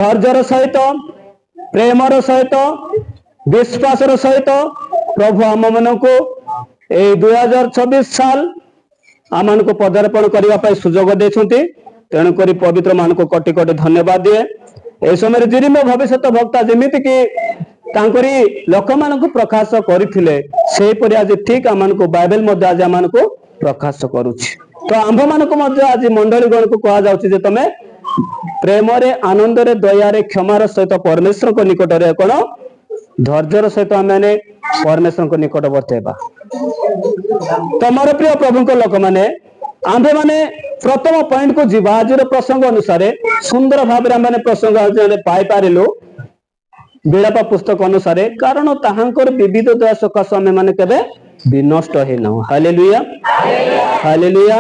धैर्यर सहित प्रेमर सहित विश्वासर सहित प्रभु आम मन को 2024 साल आम मान को पदार्पण करने सुजोग देते। तेणुक पवित्र मान को कोटि कोटि धन्यवाद दिए। ए समय जिरिम भविष्य भक्ता जमीती कि लोक मान को प्रकाश करते आज ठीक आम को बाइबल आज आम को प्रकाश करुच्ची। तो आंभ मान को आज मंडली गण को कह तुम प्रेम आनंद दया क्षमार सहित परमेश्वर को निकट में कौन धैर्यर सहित आम परमेश्वर को निकटवर्ती होगा। तो मोर प्रिय प्रभु लोक मैंने आंभे माने प्रथम पॉइंट को जीवा आज प्रसंग अनुसार सुंदर भाव में प्रसंग पाई पारिलु विलाप पुस्तक अनुसार कारण ताहांकर विविध दया सकाश आम मैंने केबे विनष्ट होना। Hallelujah hallelujah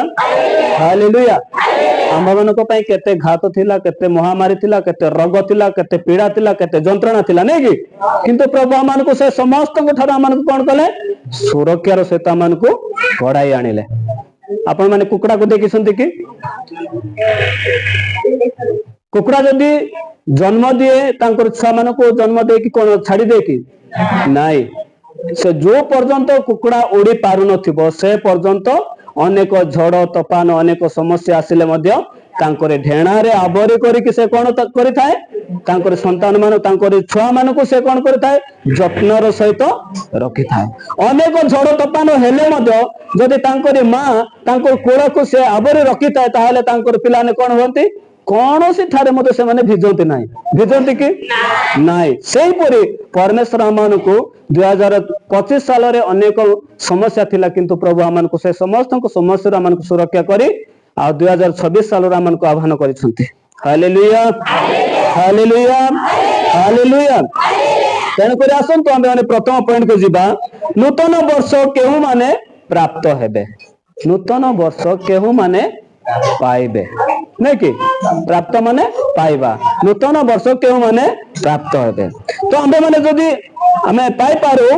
hallelujah. आम मान केते घात थिला, केते महामारी थिला, केते रोग थिला, केते पीड़ा थिला, केते जंत्रणा थिला नहीं कि किंतु प्रभु आम को से समस्त आम को कौन कले सुरक्षार सहित आम को कड़ाई आनिले। आपण माने कुकुड़ा को देखी कि कुकुड़ा जदि जन्म दिए छुआ मान को जन्म दे कि कौन छाड़ी दे कि नाई से जो पर्यंत कुकुड़ा उड़ी पारु नथिबो से पर्यंत अनेक झड़ तोफान अनेक समस्या आसिले मध्य तांकर ढेणारे आवरी करिक से कौन करिथाए तांकर संतान मान तांकर छुआ मान को से कौन करिथाए जत्नर सहित रखिथाए। अनेक झड़ तोफान हेले मध्य जदि तांकर मां तांकर कोल को से आवरी रखिथाए ताहले तांकर पिलाने कौन होंती कौन सी ठारे मध्य से माने भिजंती नाही भिजंती कि नाही। सेही परि परमेश्वर आमान को 2025 साल रे अनेक समस्या थिला किंतु प्रभु आमान को से समस्त को समस्या आमान को सुरक्षा करी आ 2026 साल रे आमान को आह्वान करिसंती। Hallelujah hallelujah hallelujah. तेन करि आसंतु आमे माने प्रथम पॉइंट को जीवा नूतन वर्ष केहू माने प्राप्त हेबे। नूतन वर्ष केहू माने पाइबे नहीं कि प्राप्त माने पाइबा नूतन वर्ष केहू माने प्राप्त हेबे। तो आमे माने जदि आमे पाई पारू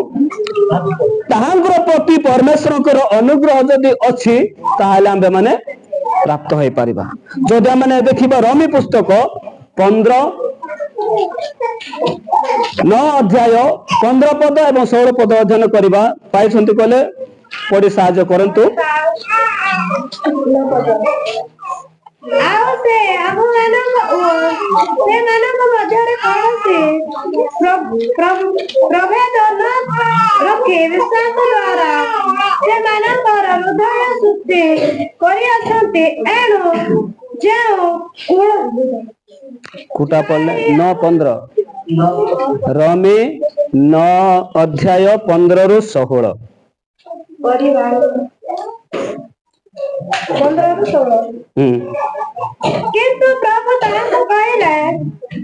ताहांकर प्रति परमेश्वर अनुग्रह जदि अछि ताहाले आमे माने प्राप्त होई परिबा। जदि आमे देखिबा रोमी पुस्तक 9 अध्याय 15 पद एवं 16 पद अध्ययन करबा पाइछंती कहले पढ़ी साहाय्य करंतु। कुटा पढ़ले 9:15 रोमी 9 अध्याय 15 रु 16 किंतु प्रभु ताहां कहले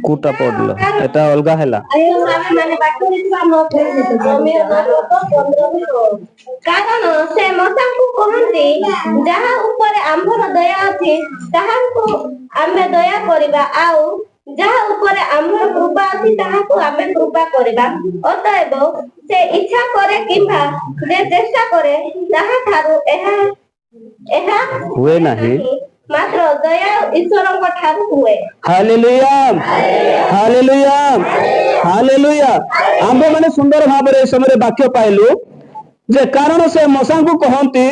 कुटा पढ़लो एटा अलगा हैला कारण से मसांकु कहंती जहा ऊपर आंभर दया अछि ताहांकु आमे दया करिबा आउ जहा ऊपर आंभर कृपा अछि ताहांकु आमे कृपा करिबा। अतएव से इच्छा करे किंबा जे चेष्टा करे ताहा थारु एहा हुए नहीं मात्र दया ईश्वर को ठारू हुए। Hallelujah hallelujah hallelujah. आंबे माने सुंदर भाव रे समय वाक्य पाइलु जे कारण से मसा को कहंती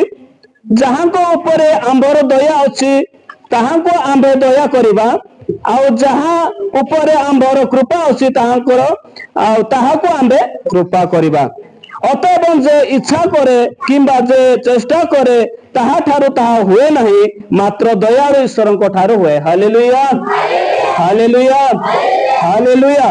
जहां को ऊपर आंबर दया अछि ताहां को आंबे दया करिबा आउ जहां ऊपर आंबर कृपा अछि ताहां को आउ ताहा को आंबे कृपा करिबा। अतएव जे इच्छा करे किंबा जे चेष्टा करे ताहा ठारू ताहा हुए नहीं मात्र दयालु ईश्वर को ठारू हुए। Hallelujah hallelujah hallelujah.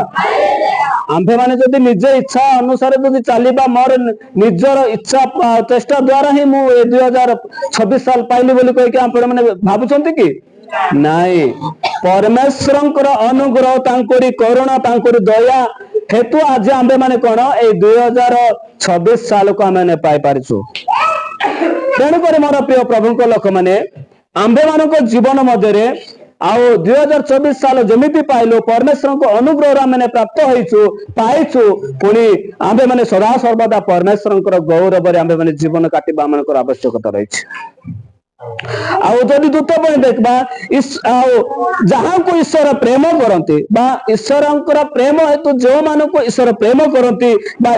आंभे माने जदि निजे इच्छा अनुसार जदि चलीबा मोर निजर इच्छा चेष्टा द्वारा ही मु 2026 साल पाइली बोली कहि के आपण माने भाबुचंती कि नाही परमेश्वरंकर अनुग्रह तांकोरी करुणा तांकोरी दया हेतु आज आंबे माने कोन ए 2026 साल को आमे पाई पारिछु। तेणु कर मोर प्रिय प्रभु लोक मैंने आंबे मान जीवन मध्य आउ 2024 साल जमीती पाइलु परमेश्वर को अनुग्रह मैंने प्राप्त होइछु पाइछु पुणी आंबे माने सदा सर्वदा परमेश्वर गौरव आंबे माने जीवन काटिबा आमनकर आवश्यकता रही। आउ जदि द्वितीय पॉइंट देखबा जहाँ को ईश्वर प्रेम करती ईश्वर प्रेम हेतु जो मान को ईश्वर प्रेम करती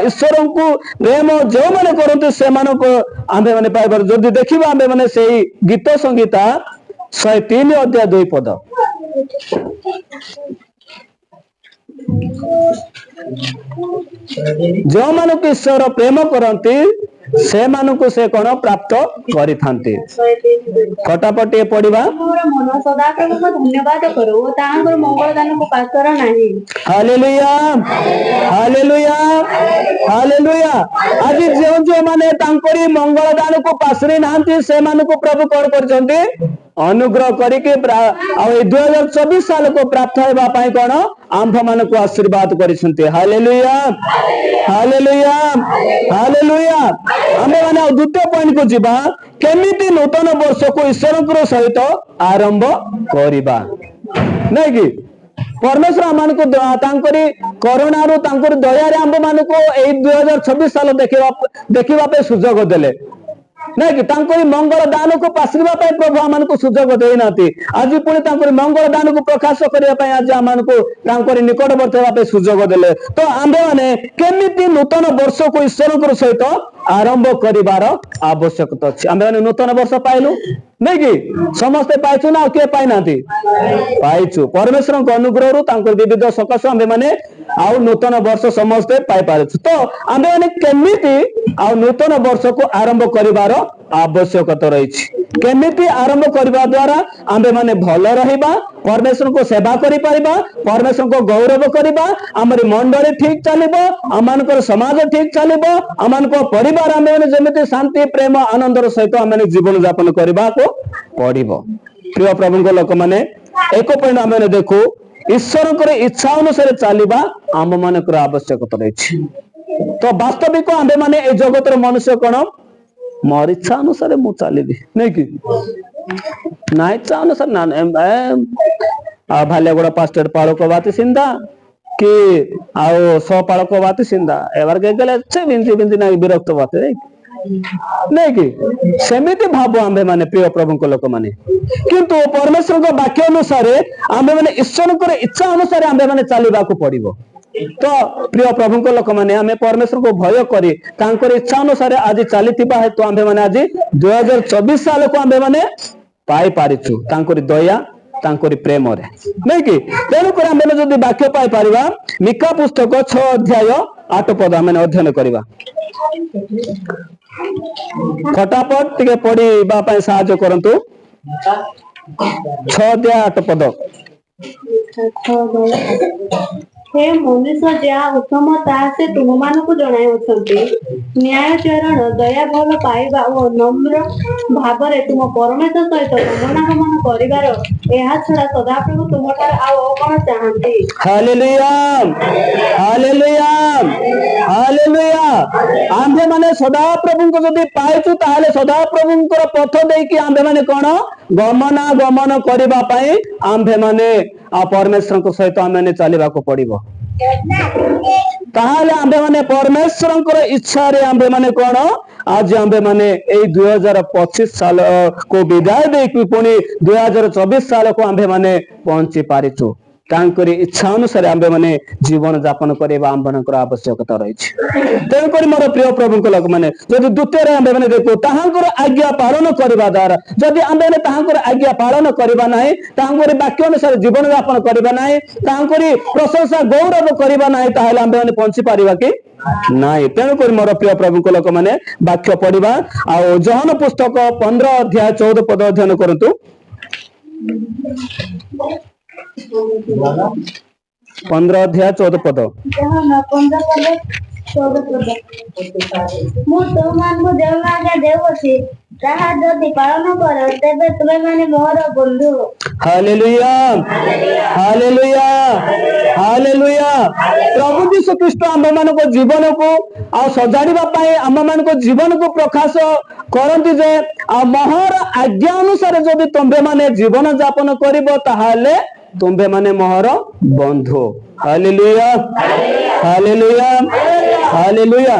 ईश्वर को प्रेम जो मैंने करती से आम्भे माने पाइबार जदि देखिबा आम्भे माने सेही गीत संगीता 103 अध्याय 2 पद जो मान को ईश्वर प्रेम करती से मानक से कौन प्राप्त करि थांती फटाफट पढ़िबा मन सदा प्रभु को धन्यवाद करो तांकर मंगल दान को पाकर नाही हालेलुया हालेलुया हालेलुया आज जो माने तांकरी मंगल दान को पासरी नांती से मानक प्रभु कौन करछंती अनुग्रह करके 2024 साल को प्राप्त होगा पाई कौन आंभ मान को आशीर्वाद करिसंती हालेलुया हालेलुया हालेलुया आमे माने द्वितीय पॉइंट को जीवा केमिति नूतन वर्ष को ईश्वर सहित आरंभ करिबा नहीं कि परमेश्वर आम को करुणा रू दया आंभ मान को 2026 साल देखा सुजोग देले नहीं कि तांकरी मंगल दान को पासरिबा पय प्रभु आमान को सुजोग देई नाती आज पुणी तांकरी मंगल दान को प्रकाश करिया पय आज आमान को तांकरी निकटवर्ती हेबा पय सुजोग देले तो आंबे माने केमिति नूतन वर्ष को ईश्वर सहित आरंभ करिवार आवश्यकता अछि आंबे माने नूतन वर्ष पाइलु नहीं कि समस्त पाइछु ना के पाइ नाती पाइछु परमेश्वर को अनुग्रह रु तांकर विविध सकाश आंबे माने आउ नूतन वर्ष समस्त पाइ पारछु तो आंबे माने केमिति आउ नूतन वर्ष को आरंभ करिवार आवश्यकता रही केमिति आरंभ करने द्वारा आंबे माने भल रहिबा परमेश्वर को सेवा करि परिबा परमेश्वर को गौरव करिबा हमर मंडली ठीक चलिबो अमानकर समाज ठीक चलिबो अमानकर परिवार आंबे माने जेमिति शांति प्रेम आनंदर सहित आंबे जीवन यापन करबा को पड़िबो प्रिय प्रभु को लोक माने एक पॉइंट आंबे देखो ईश्वर इच्छा अनुसार चलिबा आम मानकर आवश्यकता रही तो वास्तविक आंबे माने ए जगतर मनुष्य कोन मोर इच्छा अनुसार मु चलिबी नहीं कि ना इच्छा अनुसार ना भालेगुड़ा पास्टर पालक बाती सिंधा कि आओ सौ पालक बाती सिंधा एबार के गले अच्छे बिंदी बिंदी ना विरक्त बाते नहीं कि सेमिति भाबो आंबे माने प्रिय प्रभु को लोक माने किंतु परमेश्वर को वाक्य अनुसार आंबे माने ईश्वर को इच्छा अनुसार आंबे माने चलिबा को पड़िबो तो प्रिय प्रभु को लोक माने आमे परमेश्वर को भय करी तांकर इच्छा अनुसार आज चलीथिबा हेतु आंबे माने आज 2024 साल को आंबे माने पाई पारिछु तांकर दया तांकर प्रेम रे नहीं कि तेनु कर आंबे जदी वाक्य पाई परिबा मिका पुस्तक 6 अध्याय 8 पद आमे अध्ययन करिबा फटाफट टिके पढिबा पई सहायता करंतु 6 अध्याय 8 पद हे मनुष्य जहा उत्तम ताहा से तुम मान को जणाई न्याय चरण दया भल पाइबा और नम्र भाव तुम परमेश्वर सहित गमनागमन करिवार एहा छड़ा सदाप्रभु तुमठार आउ कोन चाहंती हालेलुया हालेलुया हालेलुया आंबे माने सदाप्रभु को जदी पाइछु ताहाले सदाप्रभु को पथ देई कि आंबे माने कोन गमनागमन करिबा पई आंबे माने आ परमेश्वर को सहित आमे चलिबा को पड़िबो ताहाले आंबे माने परमेश्वर इच्छा रे आंबे माने कोन आज आंबे माने ए 2025 साल को विदाय देकी पुणी 2024 साल को आंबे माने पहुंची पारिछु तांकरी इच्छा अनुसार आंबे माने जीवन यापन करबा आंबनकर आवश्यकता रही तेणुकर मोर प्रिय प्रभु को लोक माने जदि द्वितीय आंबे माने देखो ताहांकर आज्ञा पालन करबा द्वारा जदि आंबे माने ताहांकर आज्ञा पालन करबा नाही ताहांकर वाक्य अनुसार जीवन यापन करबा नाही ताहांकर प्रशंसा गौरव करबा नाही ताहाले आंबे माने पहुंची पारिबा कि नाही तेणुकर मोर प्रिय प्रभु को लोक माने वाक्य पढ़िबा आ जोहन पुस्तक 15 अध्याय 14 पद अध्ययन करंतु 15 अध्याय 14 पद मु तुमମାନଙ୍କୁ ଯେଉଁ ଆଜ୍ଞା ଦେଉଅଛି ତାହା ଯଦି ପାଳନ କର ତେବେ ତୁମେମାନେ ମୋର ବନ୍ଧୁ हालेलुया हालेलुया हालेलुया प्रभु यीशु ख्रीष्ट आम मान को जीवन को आ सजाड़िबा पई आम मान को जीवन को प्रकाश करंती जे आ मोहर आज्ञा अनुसार जदि तुमबे माने जीवन यापन करिवो ताहाले तुमबे माने मोहर बंधु हालेलुया हालेलुया हालेलुया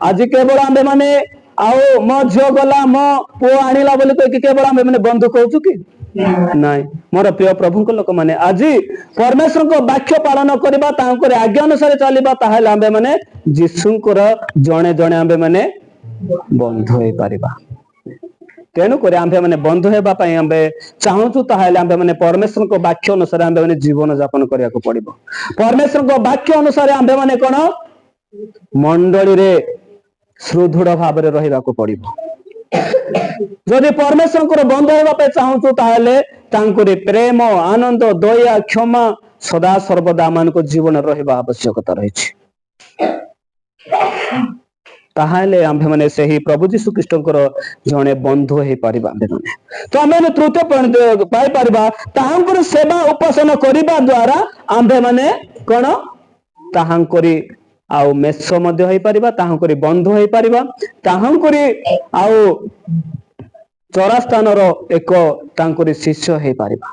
आज केवल आंबे माने ଆଉ ମୋ ଝିଅ ଗଲା ମୋ ପୁଅ ଆଣିଲା ବୋଲି କହିକି କେବଳ ଆମେ ମାନେ ବନ୍ଧୁ କହୁଛୁ କି ନାଇଁ ମୋର ପ୍ରିୟ ପ୍ରଭୁଙ୍କ ଲୋକମାନେ ଆଜି ପରମେଶ୍ୱରଙ୍କ ବାକ୍ୟ ପାଳନ କରିବା ତାଙ୍କର ଆଜ୍ଞା ଅନୁସାରେ ଚାଲିବା ତାହେଲେ ଆମ୍ଭେ ମାନେ ଯୀଶୁଙ୍କର ଜଣେ ଜଣେ ଆମ୍ଭେ ମାନେ ବନ୍ଧୁ ହେଇପାରିବା ତେଣୁକରି ଆମ୍ଭେ ମାନେ ବନ୍ଧୁ ହେବା ପାଇଁ ଆମ୍ଭେ ଚାହୁଁଛୁ ତାହେଲେ ଆମ୍ଭେ ମାନେ ପରମେଶ୍ୱରଙ୍କ ବାକ୍ୟ ଅନୁସାରେ ଆମ୍ଭେ ମାନେ ଜୀବନ ଯାପନ କରିବାକୁ ପଡିବ ପରମେଶ୍ୱରଙ୍କ ବାକ୍ୟ ଅନୁସାରେ ଆମ୍ଭେ ମାନେ କଣ ମଣ୍ଡଳୀରେ ସୁଦୃଢ ଭାବରେ ରହିବାକୁ ପଡିବ ଯଦି ପରମେଶ୍ୱରଙ୍କର ବନ୍ଧୁ ହେବା ପାଇଁ ଚାହୁଁଛୁ ତାହେଲେ ତାଙ୍କରି ପ୍ରେମ ଆନନ୍ଦ ଦୟା କ୍ଷମା ସଦା ସର୍ବଦା ମାନଙ୍କ ଜୀବନରେ ରହିବା ଆବଶ୍ୟକତା ରହିଛି ତାହେଲେ ଆମ୍ଭେ ମାନେ ସେହି ପ୍ରଭୁ ଯୀଶୁ ଖ୍ରୀଷ୍ଟଙ୍କର ଜଣେ ବନ୍ଧୁ ହେଇପାରିବା ଆମ୍ଭେମାନେ ତ ଆମେ ତୃତୀୟ ପାଇପାରିବା ତାହାଙ୍କର ସେବା ଉପାସନା କରିବା ଦ୍ଵାରା ଆମ୍ଭେ ମାନେ କଣ ତାହାଙ୍କରି ଆଉ ମେଷ ମଧ୍ୟ ହେଇପାରିବା ତାହାଙ୍କରି ବନ୍ଧୁ ହେଇପାରିବା ତାହାଙ୍କରି ଆଉ ଚରା ସ୍ଥାନର ଏକ ତାଙ୍କରି ଶିଷ୍ୟ ହେଇପାରିବା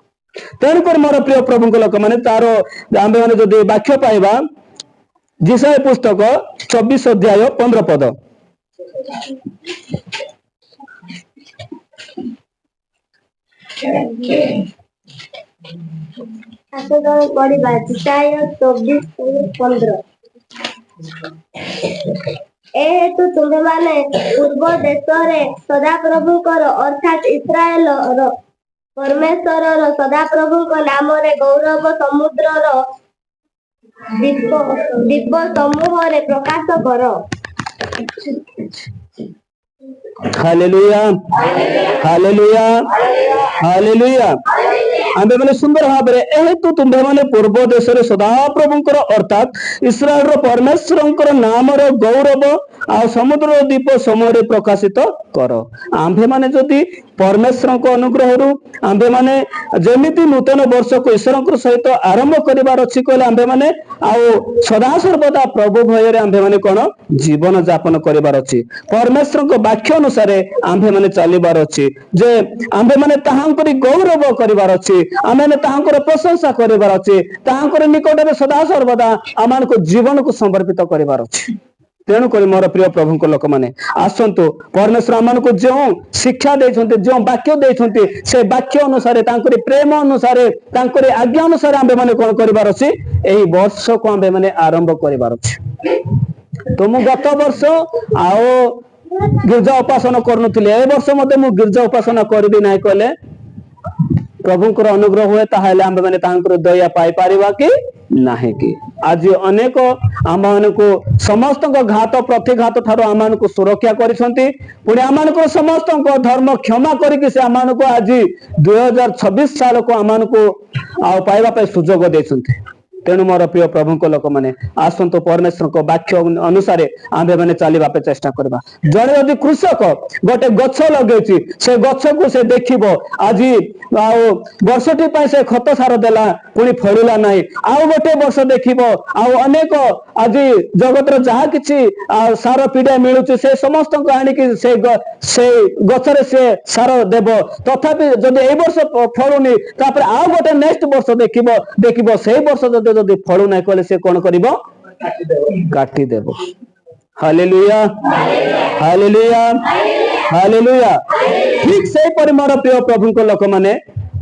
ତେଣୁକରି ମୋର ପ୍ରିୟ ପ୍ରଭୁଙ୍କ ଲୋକମାନେ ତାର ଆମ୍ଭେ ମାନେ ଯଦି ବାକ୍ୟ ପାଇବା ଜିସାୟା ପୁସ୍ତକ 24 ଅଧ୍ୟାୟ 15 ପଦ ପଢିବା ଜିସାୟା 24:15 ଏ ହେତୁ ତୁମ୍ଭେମାନେ ପୂର୍ବ ଦେଶରେ ସଦାପ୍ରଭୁଙ୍କର ଅର୍ଥାତ୍ ଇସ୍ରାଏଲର ପରମେଶ୍ୱରର ସଦାପ୍ରଭୁଙ୍କ ନାମରେ ଗୌରବ ସମୁଦ୍ରର ଦୀପ ସମୂହରେ ପ୍ରକାଶ କର ହାଲେଲୁୟା ହାଲେଲୁୟା ହାଲେଲୁୟା ଆମ୍ଭେ ମାନେ ସୁନ୍ଦର ଭାବରେ ଏହେତୁ ତୁମ୍ଭେମାନେ ପୂର୍ବ ଦେଶରେ ସଦାପ୍ରଭୁଙ୍କର ଅର୍ଥାତ୍ ଇସ୍ରାଏଲର ପରମେଶ୍ୱରଙ୍କର ନାମର ଗୌରବ ଆଉ ସମୁଦ୍ର ଦୀପ ସମୟରେ ପ୍ରକାଶିତ କର ଆମ୍ଭେମାନେ ଯଦି ପରମେଶ୍ୱରଙ୍କ ଅନୁଗ୍ରହରୁ ଆମ୍ଭେମାନେ ଯେମିତି ନୂତନ ବର୍ଷକୁ ଈଶ୍ୱରଙ୍କ ସହିତ ଆରମ୍ଭ କରିବାର ଅଛି କହିଲେ ଆମ୍ଭେମାନେ ଆଉ ସଦାସର୍ବଦା ପ୍ରଭୁ ଭୟରେ ଆମ୍ଭେମାନେ କଣ ଜୀବନ ଯାପନ କରିବାର ଅଛି ପରମେଶ୍ୱରଙ୍କ ବାକ୍ୟ ଅନୁସାରେ ଆମ୍ଭେମାନେ ଚାଲିବାର ଅଛି ଯେ ଆମ୍ଭେମାନେ ତାହାଙ୍କରି ଗୌରବ କରିବାର ଅଛି ଆମେମାନେ ତାହାଙ୍କର ପ୍ରଶଂସା କରିବାର ଅଛି ତାହାଙ୍କର ନିକଟରେ ସଦାସର୍ବଦା ଆମମାନଙ୍କ ଜୀବନକୁ ସମର୍ପିତ କରିବାର ଅଛି ତେଣୁକରି ମୋର ପ୍ରିୟ ପ୍ରଭୁଙ୍କ ଲୋକମାନେ ଆସନ୍ତୁ ପରମେଶ୍ୱର ଆମମାନଙ୍କୁ ଯେଉଁ ଶିକ୍ଷା ଦେଇଛନ୍ତି ଯେଉଁ ବାକ୍ୟ ଦେଇଛନ୍ତି ସେ ବାକ୍ୟ ଅନୁସାରେ ତାଙ୍କରି ପ୍ରେମ ଅନୁସାରେ ତାଙ୍କରି ଆଜ୍ଞା ଅନୁସାରେ ଆମ୍ଭେମାନେ କଣ କରିବାର ଅଛି ଏହି ବର୍ଷକୁ ଆମ୍ଭେମାନେ ଆରମ୍ଭ କରିବାର ଅଛି ତ ମୁଁ ଗତ ବର୍ଷ ଆଉ ଗିର୍ଜା ଉପାସନା କରୁନଥିଲି ଏ ବର୍ଷ ମଧ୍ୟ ମୁଁ ଗିର୍ଜା ଉପାସନା କରିବି ନାହିଁ କହିଲେ ପ୍ରଭୁଙ୍କର ଅନୁଗ୍ରହ ହୁଏ ତାହେଲେ ଆମ୍ଭେମାନେ ତାଙ୍କର ଦୟା ପାଇପାରିବା କି ନାହିଁ କି ଆଜି ଅନେକ ଆମମାନଙ୍କୁ ସମସ୍ତଙ୍କ ଘାତ ପ୍ରତିଘାତ ଠାରୁ ଆମମାନଙ୍କୁ ସୁରକ୍ଷା କରିଛନ୍ତି ପୁଣି ଆମମାନଙ୍କୁ ସମସ୍ତଙ୍କ ଧର୍ମ କ୍ଷମା କରିକି ସେ ଆମମାନଙ୍କୁ ଆଜି 2026 ସାଲକୁ ଆମମାନଙ୍କୁ ଆଉ ପାଇବା ପାଇଁ ସୁଯୋଗ ଦେଇଛନ୍ତି ତେଣୁ ମୋର ପ୍ରିୟ ପ୍ରଭୁଙ୍କ ଲୋକମାନେ ଆସନ୍ତୁ ପରମେଶ୍ୱରଙ୍କ ବାକ୍ୟ ଅନୁସାରେ ଆମ୍ଭେମାନେ ଚାଲିବା ପାଇଁ ଚେଷ୍ଟା କରିବା ଜଣେ ଯଦି କୃଷକ ଗୋଟେ ଗଛ ଲଗେଇଛି ସେ ଗଛକୁ ସେ ଦେଖିବ ଆଜି ଆଉ ବର୍ଷଟି ପାଇଁ ସେ ଖତ ସାର ଦେଲା ପୁଣି ଫଳିଲା ନାହିଁ ଆଉ ଗୋଟେ ବର୍ଷ ଦେଖିବ ଆଉ ଅନେକ ଆଜି ଜଗତର ଯାହା କିଛି ସାର ପିଡ଼ିଆ ମିଳୁଛି ସେ ସମସ୍ତଙ୍କୁ ଆଣିକି ସେ ଗଛରେ ସେ ସାର ଦେବ ତଥାପି ଯଦି ଏଇ ବର୍ଷ ଫଳୁନି ତାପରେ ଆଉ ଗୋଟେ ନେକ୍ସଟ ବର୍ଷ ଦେଖିବ ସେଇ ବର୍ଷ ଯଦି ଫଳୁ ନାହିଁ କହିଲେ ସେ କଣ କରିବ କାଟିଦେବ ହାଲେଲୁୟା ହାଲେଲୁୟା ହାଲେଲୁୟା ଠିକ ସେହିପରି ମୋର ପ୍ରିୟ ପ୍ରଭୁଙ୍କ ଲୋକମାନେ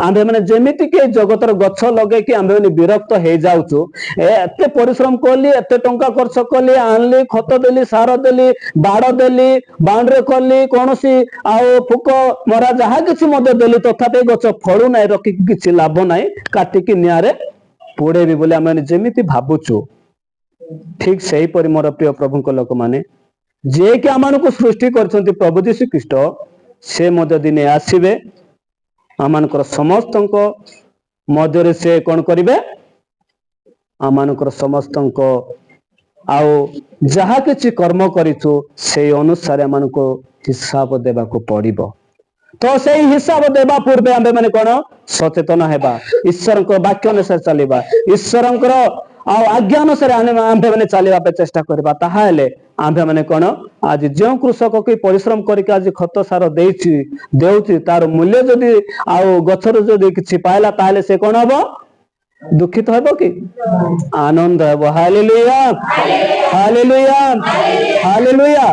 ଆମ୍ଭେମାନେ ଯେମିତି କି ଜଗତର ଗଛ ଲଗେଇକି ଆମ୍ଭେମାନେ ବିରକ୍ତ ହେଇଯାଉଛୁ ଏତେ ପରିଶ୍ରମ କଲି ଏତେ ଟଙ୍କା ଖର୍ଚ୍ଚ କଲି ଆଣିଲି ଖତ ଦେଲି ସାର ଦେଲି ବାଡ଼ ଦେଲି ବାଉଣ୍ଡ୍ରି କଲି କୌଣସି ଆଉ ପୋକ ମରା ଯାହା କିଛି ମଧ୍ୟ ଦେଲି ତଥାପି ଗଛ ଫଳୁ ନାହିଁ ରଖିକି କିଛି ଲାଭ ନାହିଁ କାଟିକି ନିଆଁରେ ପୋଡେଇବି ବୋଲି ଆମେ ଯେମିତି ଭାବୁଛୁ ଠିକ ସେହିପରି ମୋର ପ୍ରିୟ ପ୍ରଭୁଙ୍କ ଲୋକମାନେ ଯିଏକି ଆମମାନଙ୍କୁ ସୃଷ୍ଟି କରିଛନ୍ତି ପ୍ରଭୁ ଯୀଶୁ ଖ୍ରୀଷ୍ଟ ସେ ମଧ୍ୟ ଦିନେ ଆସିବେ ଆମମାନଙ୍କର ସମସ୍ତଙ୍କ ମଧ୍ୟରେ ସେ କଣ କରିବେ ଆମମାନଙ୍କର ସମସ୍ତଙ୍କ ଆଉ ଯାହା କିଛି କର୍ମ କରିଛୁ ସେଇ ଅନୁସାରେ ଆମମାନଙ୍କୁ ହିସାବ ଦେବାକୁ ପଡିବ ତ ସେଇ ହିସାବ ଦେବା ପୂର୍ବେ ଆମ୍ଭେମାନେ କଣ ସଚେତନ ହେବା ଈଶ୍ୱରଙ୍କ ବାକ୍ୟ ଅନୁସାରେ ଚାଲିବା ଈଶ୍ୱରଙ୍କର ଆଉ ଆଜ୍ଞା ଅନୁସାରେ ଆମ୍ଭେମାନେ ଚାଲିବା ପାଇଁ ଚେଷ୍ଟା କରିବା ତାହେଲେ ଆମ୍ଭେମାନେ କଣ ଆଜି ଯେଉଁ କୃଷକ କି ପରିଶ୍ରମ କରିକି ଆଜି ଖତ ସାର ଦେଉଛି ତାର ମୂଲ୍ୟ ଯଦି ଆଉ ଗଛରୁ ଯଦି କିଛି ପାଇଲା ତାହେଲେ ସେ କଣ ହବ ଦୁଃଖିତ ହେବ କି? ଆନନ୍ଦ ହେବ। Hallelujah, hallelujah, hallelujah.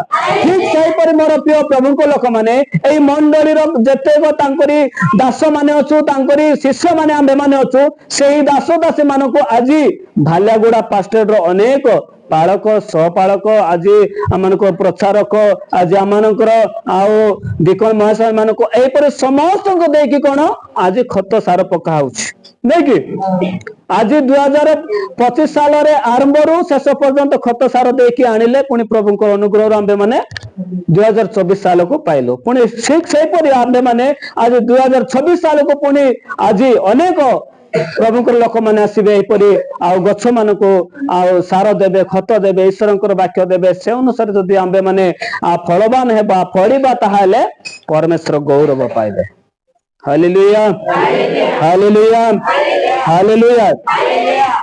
ଠିକ ସେହିପରି ମୋର ପ୍ରିୟ ପ୍ରଭୁଙ୍କ ଲୋକମାନେ, ଏଇ ମଣ୍ଡଳୀର ଯେତେକ ତାଙ୍କରି ଦାସ ମାନେ ଅଛୁ, ତାଙ୍କରି ଶିଷ୍ୟ ମାନେ ଆମ୍ଭେ ମାନେ ଅଛୁ, ସେଇ ଦାସ ଦାସୀ ମାନଙ୍କୁ ଆଜି ଭାଲିଆଗୁଡା ପାଷ୍ଟେର ଅନେକ ପାଳକ ସହପାଳକ, ଆଜି ଆମମାନଙ୍କ ପ୍ରଚାରକ, ଆଜି ଆମମାନଙ୍କର ଆଉ ଦିକନ ମହାଶୟ ମାନଙ୍କୁ ଏହିପରି ସମସ୍ତଙ୍କୁ ଦେଇକି କଣ ଆଜି ଖତ ସାର ପକା ହଉଛି ନାଇଁ କି? ଆଜି 2025 ସାଲରେ ଆରମ୍ଭରୁ ଶେଷ ପର୍ଯ୍ୟନ୍ତ ଖତ ସାର ଦେଇକି ଆଣିଲେ, ପୁଣି ପ୍ରଭୁଙ୍କର ଅନୁଗ୍ରହରୁ ଆମ୍ଭେ ମାନେ 2024 ସାଲକୁ ପାଇଲୁ। ପୁଣି ଠିକ ସେହିପରି ଆମ୍ଭେ ମାନେ ଆଜି 2026 ସାଲକୁ ପୁଣି ଆଜି ଅନେକ ପ୍ରଭୁଙ୍କର ଲୋକମାନେ ଆସିବେ, ଏହିପରି ଆଉ ଗଛ ମାନଙ୍କୁ ଆଉ ସାର ଦେବେ, ଖତ ଦେବେ, ଈଶ୍ୱରଙ୍କର ବାକ୍ୟ ଦେବେ। ସେ ଅନୁସାରେ ଯଦି ଆମ୍ଭେ ମାନେ ଫଳବାନ ହେବା, ଫଳିବା, ତାହେଲେ ପରମେଶ୍ୱର ଗୌରବ ପାଇବେ। Hallelujah, hallelujah, hallelujah.